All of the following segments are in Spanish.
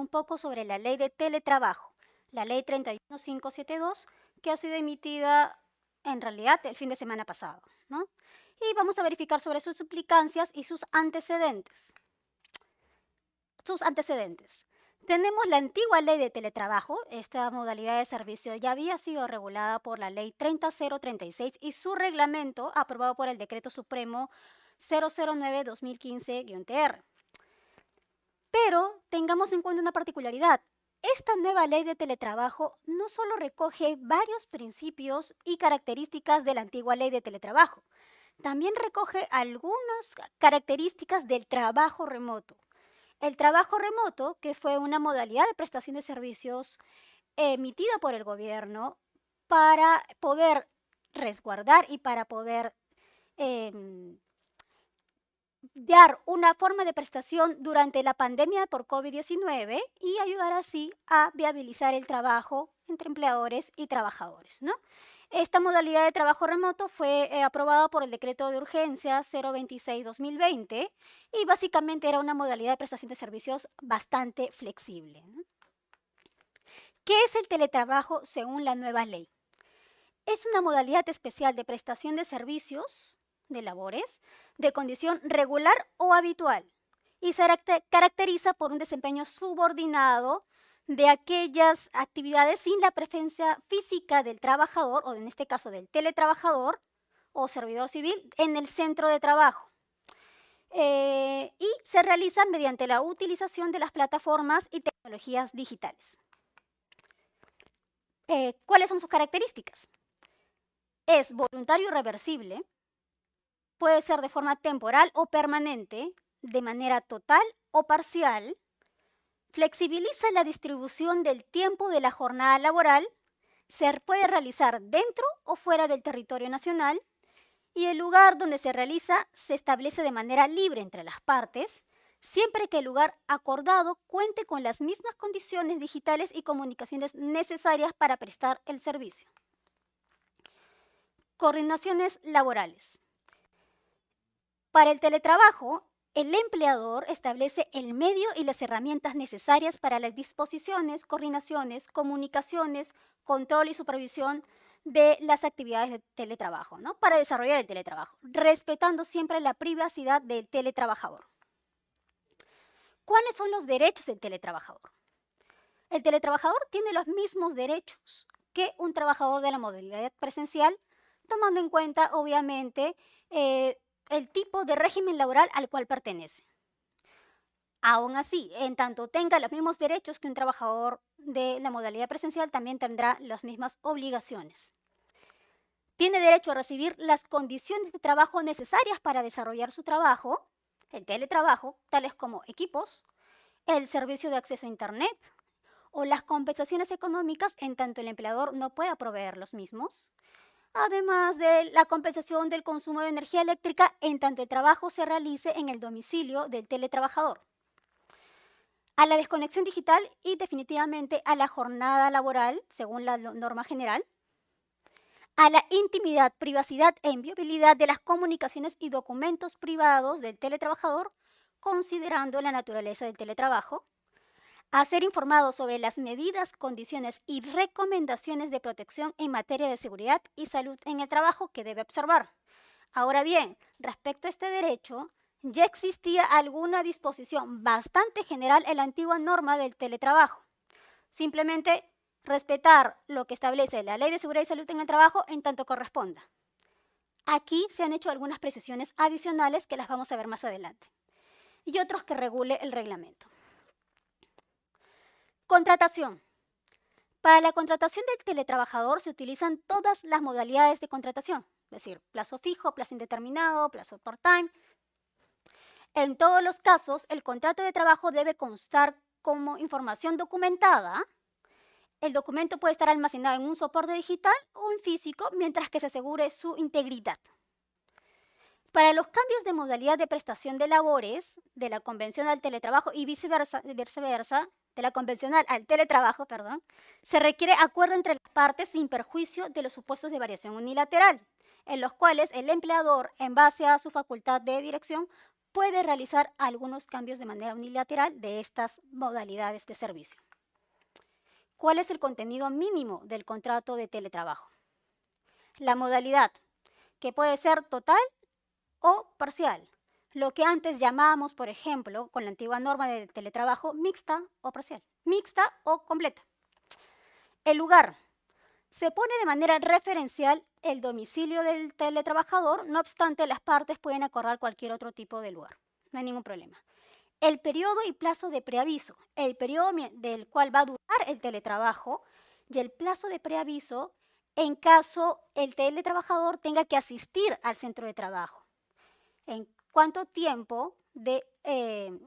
un poco sobre la ley de teletrabajo, la ley 31572, que ha sido emitida en realidad el fin de semana pasado, ¿no? Y vamos a verificar sobre sus implicancias y sus antecedentes. Tenemos la antigua ley de teletrabajo. Esta modalidad de servicio ya había sido regulada por la ley 30036 y su reglamento aprobado por el Decreto Supremo 009-2015-TR. Pero tengamos en cuenta una particularidad. Esta nueva ley de teletrabajo no solo recoge varios principios y características de la antigua ley de teletrabajo, también recoge algunas características del trabajo remoto. El trabajo remoto, que fue una modalidad de prestación de servicios emitida por el gobierno para poder resguardar y para poder dar una forma de prestación durante la pandemia por COVID-19 y ayudar así a viabilizar el trabajo entre empleadores y trabajadores, ¿no? Esta modalidad de trabajo remoto fue aprobada por el Decreto de Urgencia 026-2020 y básicamente era una modalidad de prestación de servicios bastante flexible, ¿no? ¿Qué es el teletrabajo según la nueva ley? Es una modalidad especial de prestación de servicios, de labores, de condición regular o habitual y se caracteriza por un desempeño subordinado de aquellas actividades sin la presencia física del trabajador, o en este caso del teletrabajador o servidor civil, en el centro de trabajo. Y se realiza mediante la utilización de las plataformas y tecnologías digitales. ¿Cuáles son sus características? Es voluntario y reversible, puede ser de forma temporal o permanente, de manera total o parcial, flexibiliza la distribución del tiempo de la jornada laboral, se puede realizar dentro o fuera del territorio nacional y el lugar donde se realiza se establece de manera libre entre las partes, siempre que el lugar acordado cuente con las mismas condiciones digitales y comunicaciones necesarias para prestar el servicio. Coordinaciones laborales. Para el teletrabajo, el empleador establece el medio y las herramientas necesarias para las disposiciones, coordinaciones, comunicaciones, control y supervisión de las actividades de teletrabajo, ¿no? Para desarrollar el teletrabajo, respetando siempre la privacidad del teletrabajador. ¿Cuáles son los derechos del teletrabajador? El teletrabajador tiene los mismos derechos que un trabajador de la modalidad presencial, tomando en cuenta, obviamente, el tipo de régimen laboral al cual pertenece. Aún así, en tanto tenga los mismos derechos que un trabajador de la modalidad presencial, también tendrá las mismas obligaciones. Tiene derecho a recibir las condiciones de trabajo necesarias para desarrollar su trabajo, el teletrabajo, tales como equipos, el servicio de acceso a Internet o las compensaciones económicas en tanto el empleador no pueda proveer los mismos, además de la compensación del consumo de energía eléctrica en tanto el trabajo se realice en el domicilio del teletrabajador. A la desconexión digital y definitivamente a la jornada laboral, según la norma general, a la intimidad, privacidad e inviolabilidad de las comunicaciones y documentos privados del teletrabajador, considerando la naturaleza del teletrabajo, a ser informado sobre las medidas, condiciones y recomendaciones de protección en materia de seguridad y salud en el trabajo que debe observar. Ahora bien, respecto a este derecho, ya existía alguna disposición bastante general en la antigua norma del teletrabajo. Simplemente respetar lo que establece la Ley de Seguridad y Salud en el Trabajo en tanto corresponda. Aquí se han hecho algunas precisiones adicionales que las vamos a ver más adelante. Y otros que regule el reglamento. Contratación. Para la contratación del teletrabajador se utilizan todas las modalidades de contratación, es decir, plazo fijo, plazo indeterminado, plazo part-time. En todos los casos, el contrato de trabajo debe constar como información documentada. El documento puede estar almacenado en un soporte digital o en físico, mientras que se asegure su integridad. Para los cambios de modalidad de prestación de labores de la convencional al teletrabajo y viceversa, de la convencional al teletrabajo, se requiere acuerdo entre las partes sin perjuicio de los supuestos de variación unilateral, en los cuales el empleador, en base a su facultad de dirección, puede realizar algunos cambios de manera unilateral de estas modalidades de servicio. ¿Cuál es el contenido mínimo del contrato de teletrabajo? La modalidad, que puede ser total o parcial. Lo que antes llamábamos, por ejemplo, con la antigua norma de teletrabajo, mixta o parcial, mixta o completa. El lugar. Se pone de manera referencial el domicilio del teletrabajador, no obstante, las partes pueden acordar cualquier otro tipo de lugar. No hay ningún problema. El periodo y plazo de preaviso, el periodo del cual va a durar el teletrabajo y el plazo de preaviso en caso el teletrabajador tenga que asistir al centro de trabajo. En cuánto tiempo de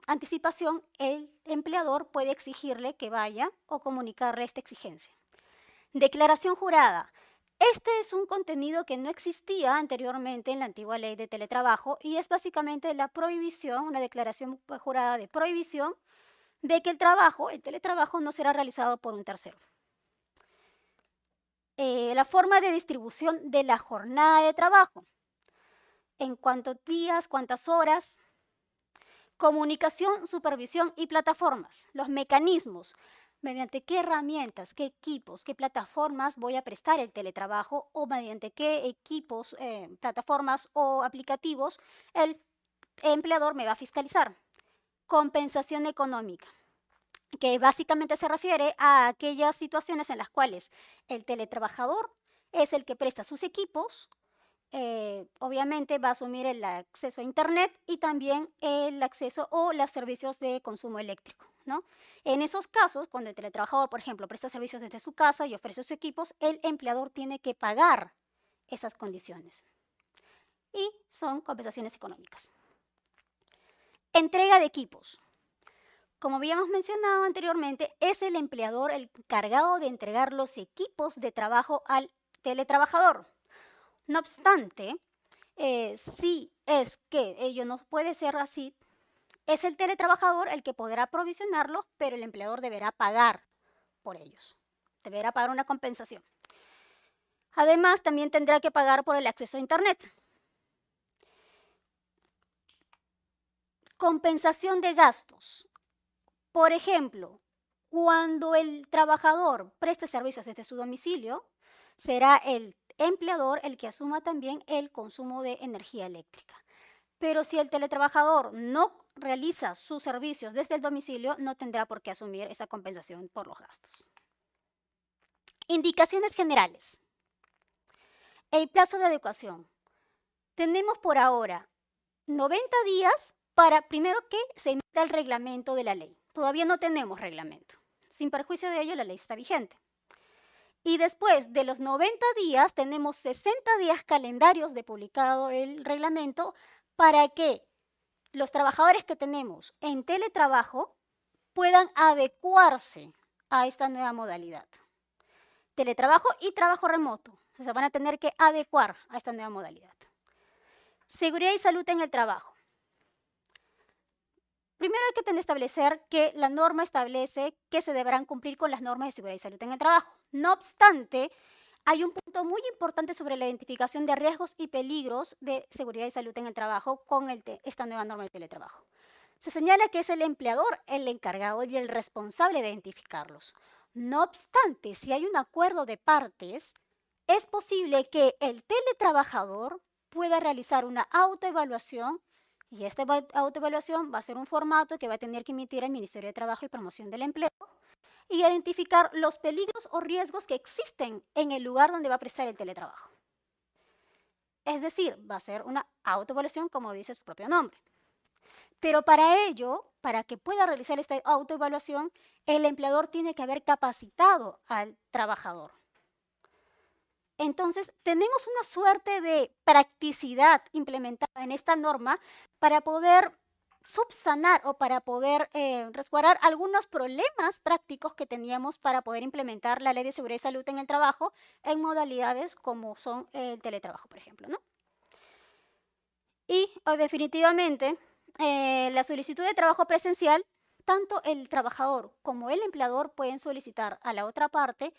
anticipación el empleador puede exigirle que vaya o comunicarle esta exigencia. Declaración jurada. Este es un contenido que no existía anteriormente en la antigua ley de teletrabajo y es básicamente la prohibición, una declaración jurada de prohibición de que el teletrabajo no será realizado por un tercero. La forma de distribución de la jornada de trabajo. En cuántos días, cuántas horas. Comunicación, supervisión y plataformas. Los mecanismos. Mediante qué herramientas, qué equipos, qué plataformas voy a prestar el teletrabajo o mediante qué equipos, plataformas o aplicativos el empleador me va a fiscalizar. Compensación económica, que básicamente se refiere a aquellas situaciones en las cuales el teletrabajador es el que presta sus equipos, obviamente va a asumir el acceso a Internet y también el acceso o los servicios de consumo eléctrico, ¿no? En esos casos, cuando el teletrabajador, por ejemplo, presta servicios desde su casa y ofrece sus equipos, el empleador tiene que pagar esas condiciones. Y son compensaciones económicas. Entrega de equipos. Como habíamos mencionado anteriormente, es el empleador el encargado de entregar los equipos de trabajo al teletrabajador. No obstante, si es que ello no puede ser así, es el teletrabajador el que podrá provisionarlos, pero el empleador deberá pagar por ellos. Deberá pagar una compensación. Además, también tendrá que pagar por el acceso a Internet. Compensación de gastos. Por ejemplo, cuando el trabajador preste servicios desde su domicilio, será el empleador el que asuma también el consumo de energía eléctrica. Pero si el teletrabajador no realiza sus servicios desde el domicilio, no tendrá por qué asumir esa compensación por los gastos. Indicaciones generales. El plazo de adecuación. Tenemos por ahora 90 días para primero que se emita el reglamento de la ley. Todavía no tenemos reglamento. Sin perjuicio de ello, la ley está vigente. Y después de los 90 días, tenemos 60 días calendarios de publicado el reglamento para que los trabajadores que tenemos en teletrabajo puedan adecuarse a esta nueva modalidad. Teletrabajo y trabajo remoto. Se van a tener que adecuar a esta nueva modalidad. Seguridad y salud en el trabajo. Primero hay que establecer que la norma establece que se deberán cumplir con las normas de seguridad y salud en el trabajo. No obstante, hay un punto muy importante sobre la identificación de riesgos y peligros de seguridad y salud en el trabajo con esta nueva norma de teletrabajo. Se señala que es el empleador el encargado y el responsable de identificarlos. No obstante, si hay un acuerdo de partes, es posible que el teletrabajador pueda realizar una autoevaluación y esta autoevaluación va a ser un formato que va a tener que emitir el Ministerio de Trabajo y Promoción del Empleo y identificar los peligros o riesgos que existen en el lugar donde va a prestar el teletrabajo. Es decir, va a ser una autoevaluación como dice su propio nombre. Pero para ello, para que pueda realizar esta autoevaluación, el empleador tiene que haber capacitado al trabajador. Entonces, tenemos una suerte de practicidad implementada en esta norma para poder subsanar o para poder resguardar algunos problemas prácticos que teníamos para poder implementar la Ley de Seguridad y Salud en el trabajo en modalidades como son el teletrabajo, por ejemplo, ¿no? Y definitivamente, la solicitud de trabajo presencial, tanto el trabajador como el empleador pueden solicitar a la otra parte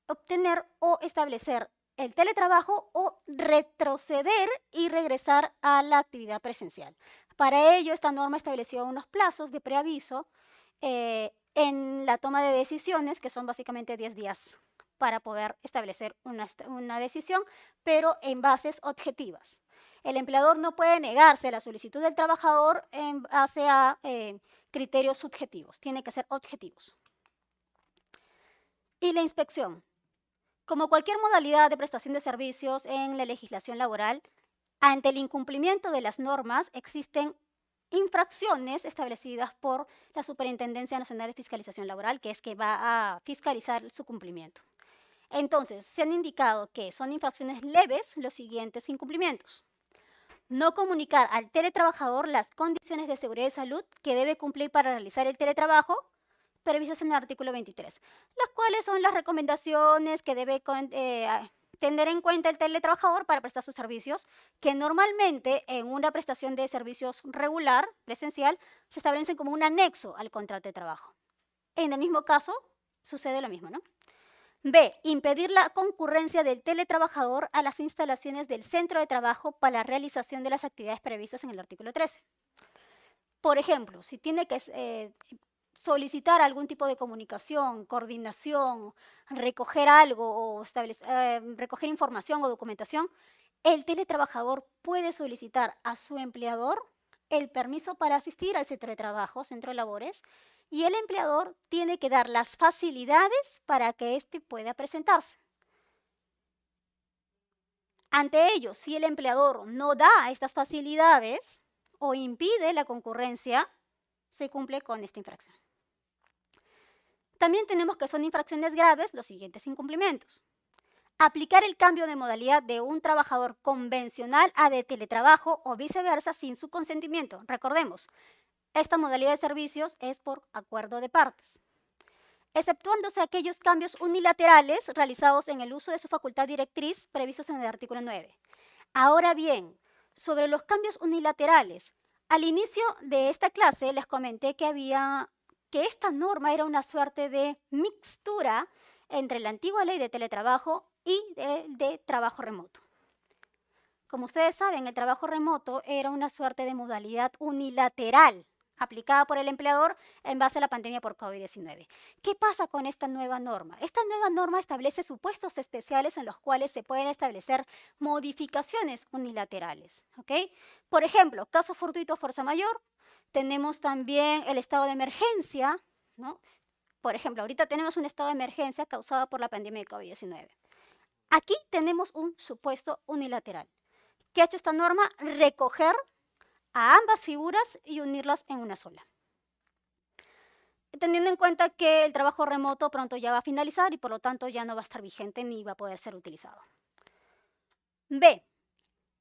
obtener o establecer el teletrabajo o retroceder y regresar a la actividad presencial. Para ello, esta norma estableció unos plazos de preaviso en la toma de decisiones, que son básicamente 10 días para poder establecer una decisión, pero en bases objetivas. El empleador no puede negarse a la solicitud del trabajador en base a criterios subjetivos, tiene que ser objetivos. Y la inspección. Como cualquier modalidad de prestación de servicios en la legislación laboral, ante el incumplimiento de las normas existen infracciones establecidas por la Superintendencia Nacional de Fiscalización Laboral, que es que va a fiscalizar su cumplimiento. Entonces, se han indicado que son infracciones leves los siguientes incumplimientos. No comunicar al teletrabajador las condiciones de seguridad y salud que debe cumplir para realizar el teletrabajo, previstas en el artículo 23, las cuales son las recomendaciones que debe tener en cuenta el teletrabajador para prestar sus servicios, que normalmente en una prestación de servicios regular, presencial, se establecen como un anexo al contrato de trabajo. En el mismo caso, sucede lo mismo, ¿no? B. Impedir la concurrencia del teletrabajador a las instalaciones del centro de trabajo para la realización de las actividades previstas en el artículo 13. Por ejemplo, si tiene que solicitar algún tipo de comunicación, coordinación, recoger algo o recoger información o documentación, el teletrabajador puede solicitar a su empleador el permiso para asistir al centro de trabajo, centro de labores, y el empleador tiene que dar las facilidades para que éste pueda presentarse. Ante ello, si el empleador no da estas facilidades o impide la concurrencia, se cumple con esta infracción. También tenemos que son infracciones graves los siguientes incumplimientos. Aplicar el cambio de modalidad de un trabajador convencional a de teletrabajo o viceversa sin su consentimiento. Recordemos, esta modalidad de servicios es por acuerdo de partes, exceptuándose aquellos cambios unilaterales realizados en el uso de su facultad directriz previstos en el artículo 9. Ahora bien, sobre los cambios unilaterales, al inicio de esta clase les comenté que esta norma era una suerte de mixtura entre la antigua ley de teletrabajo y de trabajo remoto. Como ustedes saben, el trabajo remoto era una suerte de modalidad unilateral aplicada por el empleador en base a la pandemia por COVID-19. ¿Qué pasa con esta nueva norma? Esta nueva norma establece supuestos especiales en los cuales se pueden establecer modificaciones unilaterales, ¿ok? Por ejemplo, caso fortuito, fuerza mayor. Tenemos también el estado de emergencia, ¿no? Por ejemplo, ahorita tenemos un estado de emergencia causado por la pandemia de COVID-19. Aquí tenemos un supuesto unilateral. ¿Qué ha hecho esta norma? Recoger a ambas figuras y unirlas en una sola. Teniendo en cuenta que el trabajo remoto pronto ya va a finalizar y por lo tanto ya no va a estar vigente ni va a poder ser utilizado. B.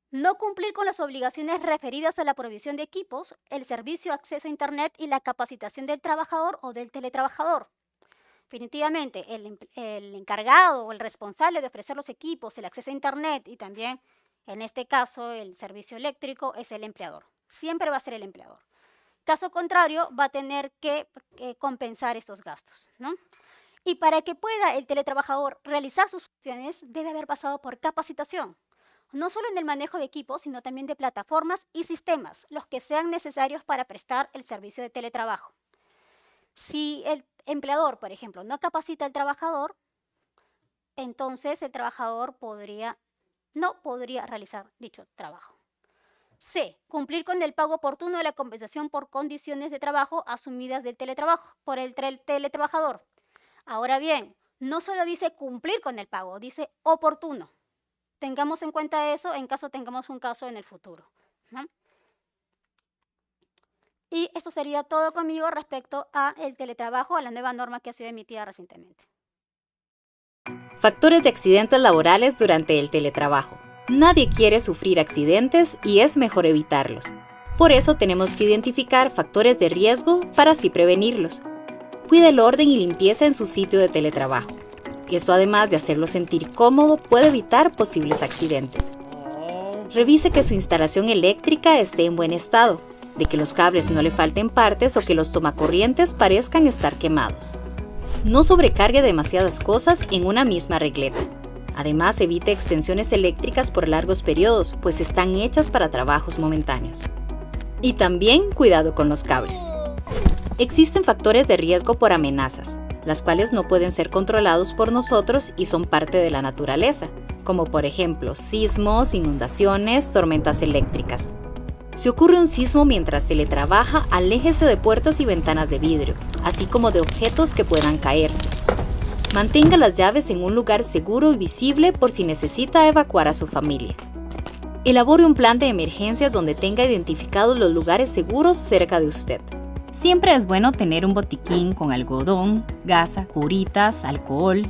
No cumplir con las obligaciones referidas a la provisión de equipos, el servicio de acceso a Internet y la capacitación del trabajador o del teletrabajador. Definitivamente, el encargado o el responsable de ofrecer los equipos, el acceso a Internet y también, en este caso, el servicio eléctrico es el empleador. Siempre va a ser el empleador. Caso contrario, va a tener que compensar estos gastos, ¿no? Y para que pueda el teletrabajador realizar sus funciones, debe haber pasado por capacitación, no solo en el manejo de equipos, sino también de plataformas y sistemas, los que sean necesarios para prestar el servicio de teletrabajo. Si el empleador, por ejemplo, no capacita al trabajador, entonces el trabajador no podría realizar dicho trabajo. C. Cumplir con el pago oportuno de la compensación por condiciones de trabajo asumidas del teletrabajo por el teletrabajador. Ahora bien, no solo dice cumplir con el pago, dice oportuno. Tengamos en cuenta eso en caso tengamos un caso en el futuro, ¿no? Y esto sería todo conmigo respecto al teletrabajo, a la nueva norma que ha sido emitida recientemente. Factores de accidentes laborales durante el teletrabajo. Nadie quiere sufrir accidentes y es mejor evitarlos. Por eso tenemos que identificar factores de riesgo para así prevenirlos. Cuide el orden y limpieza en su sitio de teletrabajo. Esto, además de hacerlo sentir cómodo, puede evitar posibles accidentes. Revise que su instalación eléctrica esté en buen estado, de que los cables no le falten partes o que los tomacorrientes parezcan estar quemados. No sobrecargue demasiadas cosas en una misma regleta. Además, evite extensiones eléctricas por largos periodos, pues están hechas para trabajos momentáneos. Y también cuidado con los cables. Existen factores de riesgo por amenazas, las cuales no pueden ser controlados por nosotros y son parte de la naturaleza, como por ejemplo sismos, inundaciones, tormentas eléctricas. Si ocurre un sismo mientras teletrabaja, aléjese de puertas y ventanas de vidrio, así como de objetos que puedan caerse. Mantenga las llaves en un lugar seguro y visible por si necesita evacuar a su familia. Elabore un plan de emergencias donde tenga identificados los lugares seguros cerca de usted. Siempre es bueno tener un botiquín con algodón, gasa, curitas, alcohol.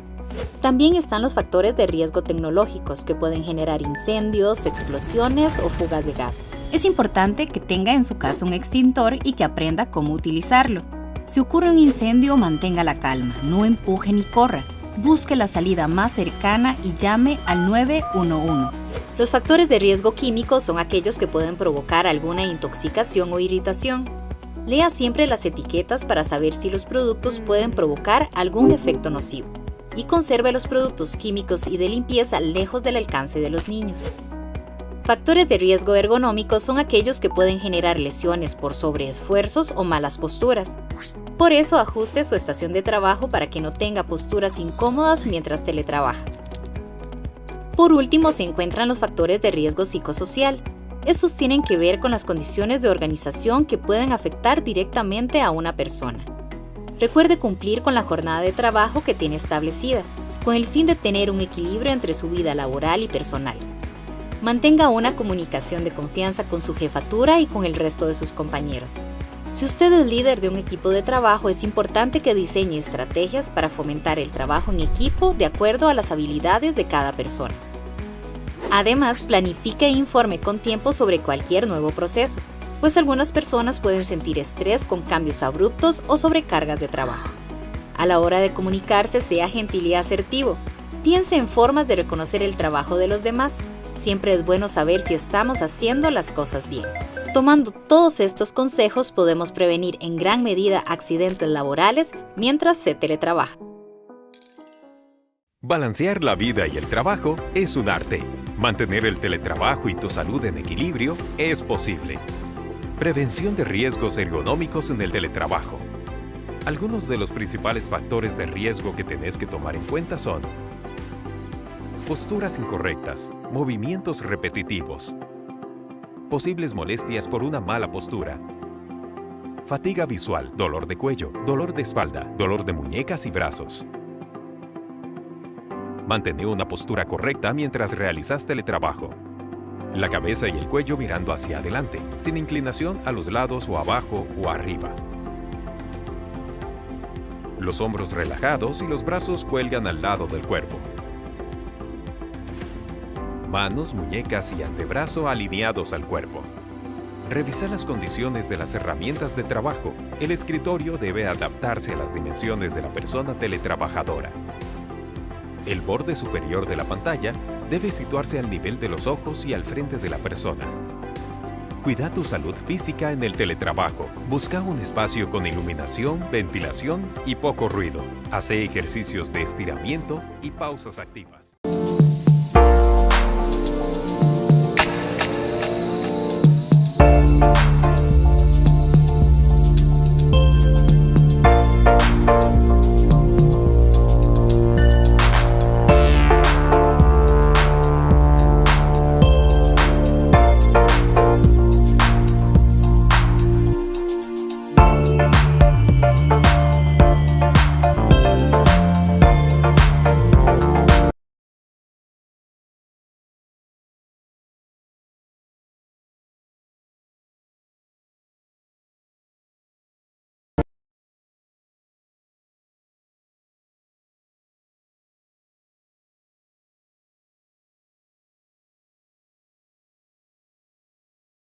También están los factores de riesgo tecnológicos que pueden generar incendios, explosiones o fugas de gas. Es importante que tenga en su casa un extintor y que aprenda cómo utilizarlo. Si ocurre un incendio, mantenga la calma, no empuje ni corra. Busque la salida más cercana y llame al 911. Los factores de riesgo químicos son aquellos que pueden provocar alguna intoxicación o irritación. Lea siempre las etiquetas para saber si los productos pueden provocar algún efecto nocivo. Y conserve los productos químicos y de limpieza lejos del alcance de los niños. Factores de riesgo ergonómicos son aquellos que pueden generar lesiones por sobreesfuerzos o malas posturas. Por eso, ajuste su estación de trabajo para que no tenga posturas incómodas mientras teletrabaja. Por último, se encuentran los factores de riesgo psicosocial. Estos tienen que ver con las condiciones de organización que pueden afectar directamente a una persona. Recuerde cumplir con la jornada de trabajo que tiene establecida, con el fin de tener un equilibrio entre su vida laboral y personal. Mantenga una comunicación de confianza con su jefatura y con el resto de sus compañeros. Si usted es líder de un equipo de trabajo, es importante que diseñe estrategias para fomentar el trabajo en equipo de acuerdo a las habilidades de cada persona. Además, planifique e informe con tiempo sobre cualquier nuevo proceso, pues algunas personas pueden sentir estrés con cambios abruptos o sobrecargas de trabajo. A la hora de comunicarse, sea gentil y asertivo. Piense en formas de reconocer el trabajo de los demás. Siempre es bueno saber si estamos haciendo las cosas bien. Tomando todos estos consejos, podemos prevenir en gran medida accidentes laborales mientras se teletrabaja. Balancear la vida y el trabajo es un arte. Mantener el teletrabajo y tu salud en equilibrio es posible. Prevención de riesgos ergonómicos en el teletrabajo. Algunos de los principales factores de riesgo que tenés que tomar en cuenta son: posturas incorrectas, movimientos repetitivos, posibles molestias por una mala postura, fatiga visual, dolor de cuello, dolor de espalda, dolor de muñecas y brazos. Mantener una postura correcta mientras realizas teletrabajo. La cabeza y el cuello mirando hacia adelante, sin inclinación a los lados o abajo o arriba. Los hombros relajados y los brazos cuelgan al lado del cuerpo. Manos, muñecas y antebrazo alineados al cuerpo. Revisar las condiciones de las herramientas de trabajo. El escritorio debe adaptarse a las dimensiones de la persona teletrabajadora. El borde superior de la pantalla debe situarse al nivel de los ojos y al frente de la persona. Cuida tu salud física en el teletrabajo. Busca un espacio con iluminación, ventilación y poco ruido. Hace ejercicios de estiramiento y pausas activas.